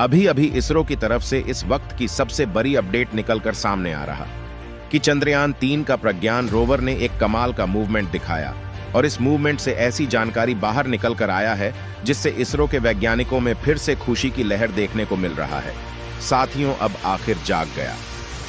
अभी अभी इसरो की तरफ से इस वक्त की सबसे बड़ी अपडेट निकलकर सामने आ रहा कि चंद्रयान 3 का प्रज्ञान रोवर ने एक कमाल का मूवमेंट दिखाया और इस मूवमेंट से ऐसी जानकारी बाहर निकल कर आया है जिससे इसरो के वैज्ञानिकों में फिर से खुशी की लहर देखने को मिल रहा है। साथियों, अब आखिर जाग गया।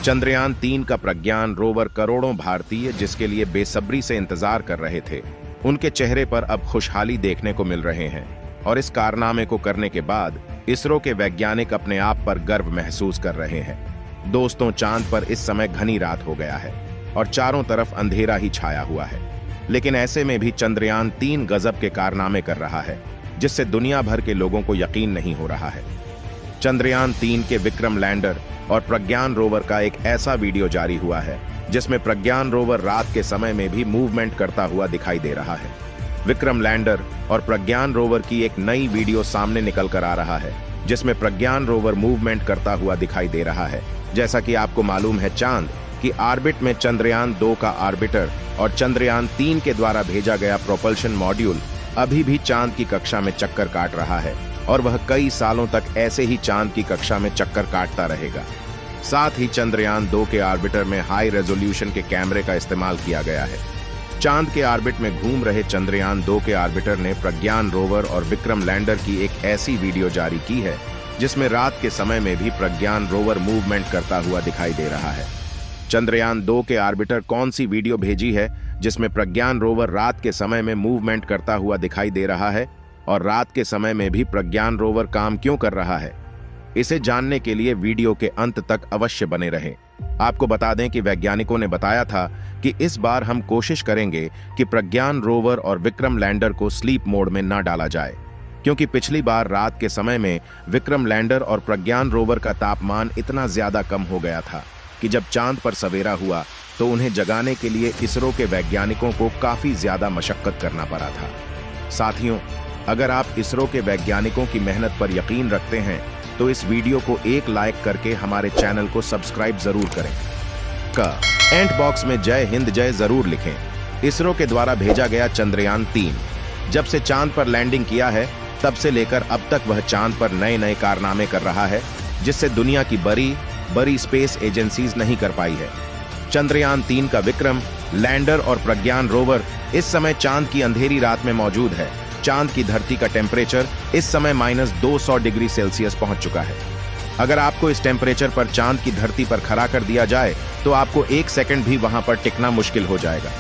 चंद्रयान 3 का प्रज्ञान रोवर करोड़ों भारतीय जिसके लिए बेसब्री से इंतजार कर रहे थे, उनके चेहरे पर अब खुशहाली देखने को मिल रहे हैं और इस कारनामे को करने के बाद इसरो के वैज्ञानिक अपने आप पर गर्व महसूस कर रहे हैं। दोस्तों, चांद पर इस समय घनी रात हो गया है और चारों तरफ अंधेरा ही छाया हुआ है, लेकिन ऐसे में भी चंद्रयान 3 गजब के कारनामे कर रहा है जिससे दुनिया भर के लोगों को यकीन नहीं हो रहा है। चंद्रयान 3 के विक्रम लैंडर और प्रज्ञान रोवर का एक ऐसा वीडियो जारी हुआ है जिसमें प्रज्ञान रोवर रात के समय में भी मूवमेंट करता हुआ दिखाई दे रहा है। विक्रम लैंडर और प्रज्ञान रोवर की एक नई वीडियो सामने निकल कर आ रहा है जिसमें प्रज्ञान रोवर मूवमेंट करता हुआ दिखाई दे रहा है। जैसा कि आपको मालूम है, चांद की ऑर्बिट में चंद्रयान 2 का ऑर्बिटर और चंद्रयान 3 के द्वारा भेजा गया प्रोपल्शन मॉड्यूल अभी भी चांद की कक्षा में चक्कर काट रहा है और वह कई सालों तक ऐसे ही चांद की कक्षा में चक्कर काटता रहेगा। साथ ही चंद्रयान 2 के ऑर्बिटर में हाई रेजोल्यूशन के कैमरे का इस्तेमाल किया गया है। चांद के ऑर्बिट में घूम रहे चंद्रयान 2 के ऑर्बिटर ने प्रज्ञान रोवर और विक्रम लैंडर की एक ऐसी वीडियो जारी की है जिसमें रात के समय में भी प्रज्ञान रोवर मूवमेंट करता हुआ दिखाई दे रहा है। चंद्रयान 2 के ऑर्बिटर कौन सी वीडियो भेजी है जिसमें प्रज्ञान रोवर रात के समय में मूवमेंट करता हुआ दिखाई दे रहा है और रात के समय में भी प्रज्ञान रोवर काम क्यों कर रहा है, इसे जानने के लिए वीडियो के अंत तक अवश्य बने रहें। आपको बता दें कि वैज्ञानिकों ने बताया था कि इस बार हम कोशिश करेंगे कि प्रज्ञान रोवर और विक्रम लैंडर को स्लीप मोड में न डाला जाए, क्योंकि पिछली बार रात के समय में विक्रम लैंडर और प्रज्ञान रोवर का तापमान इतना ज्यादा कम हो गया था कि जब चांद पर सवेरा हुआ तो उन्हें जगाने के लिए इसरो के वैज्ञानिकों को काफी ज्यादा मशक्कत करना पड़ा था। साथियों, अगर आप इसरो के वैज्ञानिकों की मेहनत पर यकीन रखते हैं तो इस वीडियो को एक लाइक करके हमारे चैनल को सब्सक्राइब जरूर करें। एंड बॉक्स में जय हिंद जय जरूर लिखें। इसरो के द्वारा भेजा गया चंद्रयान 3 जब से चांद पर लैंडिंग किया है तब से लेकर अब तक वह चांद पर नए नए कारनामे कर रहा है जिससे दुनिया की बड़ी स्पेस एजेंसीज नहीं कर पाई है। चंद्रयान 3 का विक्रम लैंडर और प्रज्ञान रोवर इस समय चांद की अंधेरी रात में मौजूद है। चांद की धरती का टेम्परेचर इस समय -200 डिग्री सेल्सियस पहुंच चुका है। अगर आपको इस टेम्परेचर पर चांद की धरती पर खड़ा कर दिया जाए तो आपको 1 सेकंड भी वहां पर टिकना मुश्किल हो जाएगा।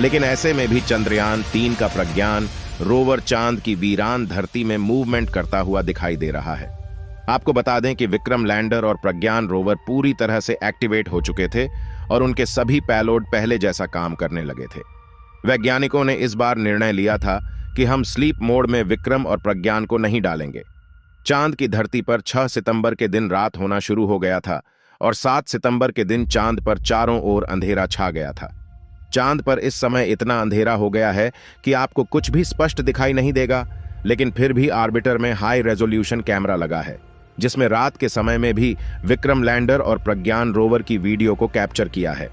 लेकिन ऐसे में भी चंद्रयान 3 का प्रज्ञान रोवर चांद की वीरान धरती में मूवमेंट करता हुआ दिखाई दे रहा है। आपको बता दें कि विक्रम लैंडर और प्रज्ञान रोवर पूरी तरह से एक्टिवेट हो चुके थे और उनके सभी पेलोड पहले जैसा काम करने लगे थे। वैज्ञानिकों ने इस बार निर्णय लिया था कि हम स्लीप मोड में विक्रम और प्रज्ञान को नहीं डालेंगे। चांद की धरती पर 6 सितंबर के दिन रात होना शुरू हो गया था और 7 सितंबर के दिन चांद पर चारों ओर अंधेरा छा गया था। चांद पर इस समय इतना अंधेरा हो गया है कि आपको कुछ भी स्पष्ट दिखाई नहीं देगा, लेकिन फिर भी ऑर्बिटर में हाई रेजोल्यूशन कैमरा लगा है जिसमें रात के समय में भी विक्रम लैंडर और प्रज्ञान रोवर की वीडियो को कैप्चर किया है।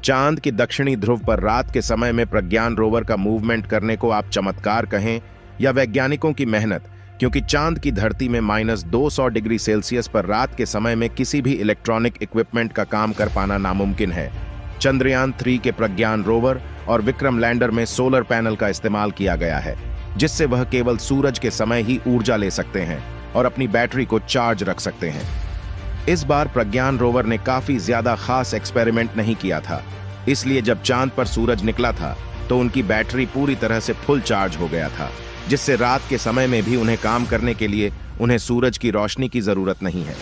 चांद की दक्षिणी ध्रुव पर रात के समय में प्रज्ञान रोवर का मूवमेंट करने को आप चमत्कार कहें या वैज्ञानिकों की मेहनत, क्योंकि चांद की धरती में -200 डिग्री सेल्सियस पर रात के समय में किसी भी इलेक्ट्रॉनिक इक्विपमेंट का काम कर पाना नामुमकिन है। चंद्रयान 3 के प्रज्ञान रोवर और विक्रम लैंडर में सोलर पैनल का इस्तेमाल किया गया है जिससे वह केवल सूरज के समय ही ऊर्जा ले सकते हैं और अपनी बैटरी को चार्ज रख सकते हैं। इस बार प्रज्ञान रोवर ने काफी ज्यादा खास एक्सपेरिमेंट नहीं किया था, इसलिए जब चांद पर सूरज निकला था तो उनकी बैटरी पूरी तरह से फुल चार्ज हो गया था, जिससे रात के समय में भी उन्हें काम करने के लिए उन्हें सूरज की रोशनी की जरूरत नहीं है।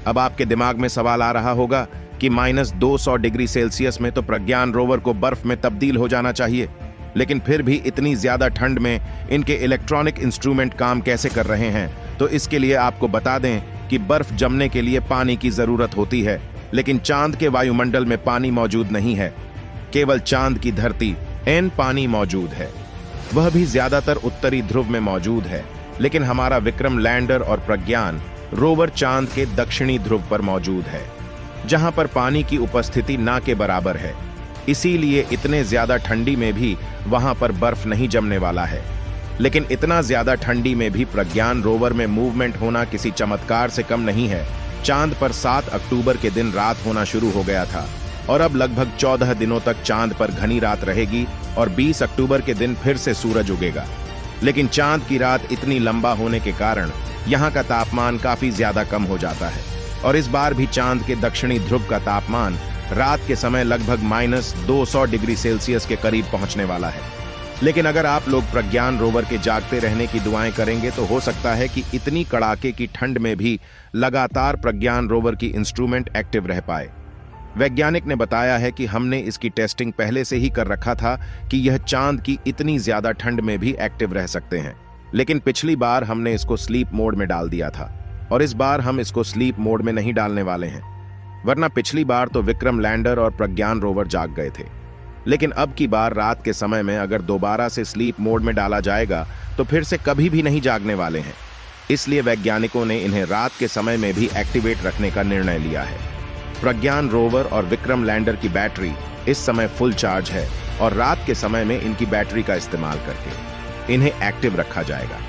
अब आपके दिमाग में सवाल आ रहा होगा कि -200 डिग्री सेल्सियस में तो प्रज्ञान रोवर को बर्फ में तब्दील हो जाना चाहिए, लेकिन फिर भी इतनी ज्यादा ठंड में इनके इलेक्ट्रॉनिक इंस्ट्रूमेंट काम कैसे कर रहे हैं? तो इसके लिए आपको बता दें कि बर्फ जमने के लिए पानी की जरूरत होती है, लेकिन चांद के वायुमंडल में पानी मौजूद नहीं है। केवल चांद की धरती पानी मौजूद है, वह भी ज्यादातर उत्तरी ध्रुव में मौजूद है, लेकिन हमारा विक्रम लैंडर और प्रज्ञान रोवर चांद के दक्षिणी ध्रुव पर मौजूद है, जहां पर पानी की उपस्थिति ना के बराबर है। इसीलिए इतने ज्यादा ठंडी में भी वहां पर बर्फ नहीं जमने वाला है। लेकिन इतना ज्यादा ठंडी में भी प्रज्ञान रोवर में मूवमेंट होना किसी चमत्कार से कम नहीं है। चांद पर 7 अक्टूबर के दिन रात होना शुरू हो गया था और अब लगभग 14 दिनों तक चांद पर घनी रात रहेगी और 20 अक्टूबर के दिन फिर से सूरज उगेगा। लेकिन चांद की रात इतनी लंबा होने के कारण यहाँ का तापमान काफी ज्यादा कम हो जाता है और इस बार भी चांद के दक्षिणी ध्रुव का तापमान रात के समय लगभग -200 डिग्री सेल्सियस के करीब पहुंचने वाला है। लेकिन अगर आप लोग प्रज्ञान रोवर के जागते रहने की दुआएं करेंगे तो हो सकता है कि इतनी कड़ाके की ठंड में भी लगातार प्रज्ञान रोवर की इंस्ट्रूमेंट एक्टिव रह पाए। वैज्ञानिक ने बताया है कि हमने इसकी टेस्टिंग पहले से ही कर रखा था कि यह चांद की इतनी ज्यादा ठंड में भी एक्टिव रह सकते हैं, लेकिन पिछली बार हमने इसको स्लीप मोड में डाल दिया था और इस बार हम इसको स्लीप मोड में नहीं डालने वाले हैं, वरना पिछली बार तो विक्रम लैंडर और प्रज्ञान रोवर जाग गए थे। लेकिन अब की बार रात के समय में अगर दोबारा से स्लीप मोड में डाला जाएगा तो फिर से कभी भी नहीं जागने वाले हैं। इसलिए वैज्ञानिकों ने इन्हें रात के समय में भी एक्टिवेट रखने का निर्णय लिया है। प्रज्ञान रोवर और विक्रम लैंडर की बैटरी इस समय फुल चार्ज है और रात के समय में इनकी बैटरी का इस्तेमाल करके इन्हें एक्टिव रखा जाएगा।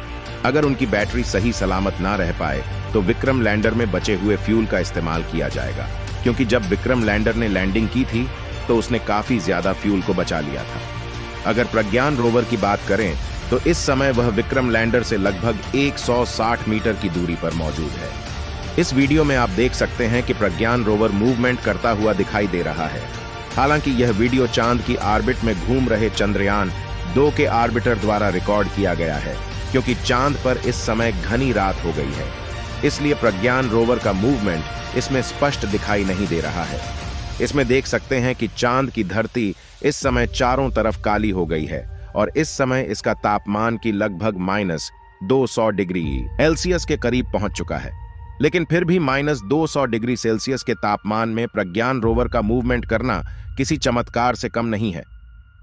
अगर उनकी बैटरी सही सलामत ना रह पाए तो विक्रम लैंडर में बचे हुए फ्यूल का इस्तेमाल किया जाएगा, क्योंकि जब विक्रम लैंडर ने लैंडिंग की थी तो उसने काफी ज्यादा फ्यूल को बचा लिया था। अगर प्रज्ञान रोवर की बात करें तो इस समय वह विक्रम लैंडर से लगभग 160 मीटर की दूरी पर मौजूद है। इस वीडियो में आप देख सकते हैं कि प्रज्ञान रोवर मूवमेंट करता हुआ दिखाई दे रहा है। हालांकि यह वीडियो चांद की ऑर्बिट में घूम रहे चंद्रयान 2 के ऑर्बिटर द्वारा रिकॉर्ड किया गया है, क्योंकि चांद पर इस समय घनी रात हो गई है, इसलिए प्रज्ञान रोवर का मूवमेंट इसमें स्पष्ट दिखाई नहीं दे रहा है। इसमें देख सकते हैं कि चांद की धरती इस समय चारों तरफ काली हो गई है और इस समय इसका तापमान की लगभग -200 डिग्री सेल्सियस के करीब पहुंच चुका है। लेकिन फिर भी -200 डिग्री सेल्सियस के तापमान में प्रज्ञान रोवर का मूवमेंट करना किसी चमत्कार से कम नहीं है।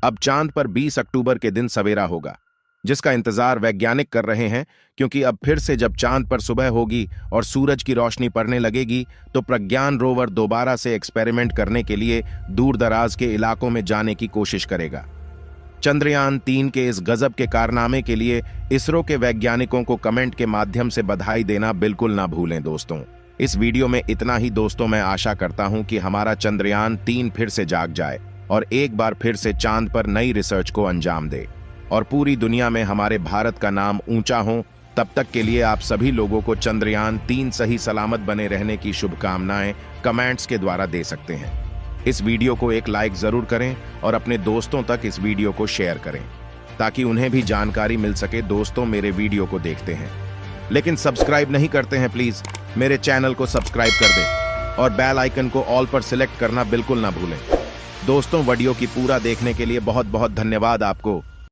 अब चांद पर 20 अक्टूबर के दिन सवेरा होगा, जिसका इंतजार वैज्ञानिक कर रहे हैं, क्योंकि अब फिर से जब चांद पर सुबह होगी और सूरज की रोशनी पड़ने लगेगी तो प्रज्ञान रोवर दोबारा से एक्सपेरिमेंट करने के लिए दूर दराज के इलाकों में जाने की कोशिश करेगा। चंद्रयान 3 के इस गजब के कारनामे के लिए इसरो के वैज्ञानिकों को कमेंट के माध्यम से बधाई देना बिल्कुल ना भूलें। दोस्तों, इस वीडियो में इतना ही। दोस्तों, मैं आशा करता हूं कि हमारा चंद्रयान 3 फिर से जाग जाए और एक बार फिर से चांद पर नई रिसर्च को अंजाम दे और पूरी दुनिया में हमारे भारत का नाम ऊंचा हो। तब तक के लिए आप सभी लोगों को चंद्रयान 3 सही सलामत बने रहने की शुभकामनाएं कमेंट्स के द्वारा दे सकते हैं। इस वीडियो को एक लाइक जरूर करें और अपने दोस्तों तक इस वीडियो को शेयर करें ताकि उन्हें भी जानकारी मिल सके। दोस्तों, मेरे वीडियो को देखते हैं लेकिन सब्सक्राइब नहीं करते हैं, प्लीज मेरे चैनल को सब्सक्राइब कर दें और बेल आइकन को ऑल पर सिलेक्ट करना बिल्कुल ना भूलें। दोस्तों, वीडियो की पूरा देखने के लिए बहुत बहुत धन्यवाद आपको।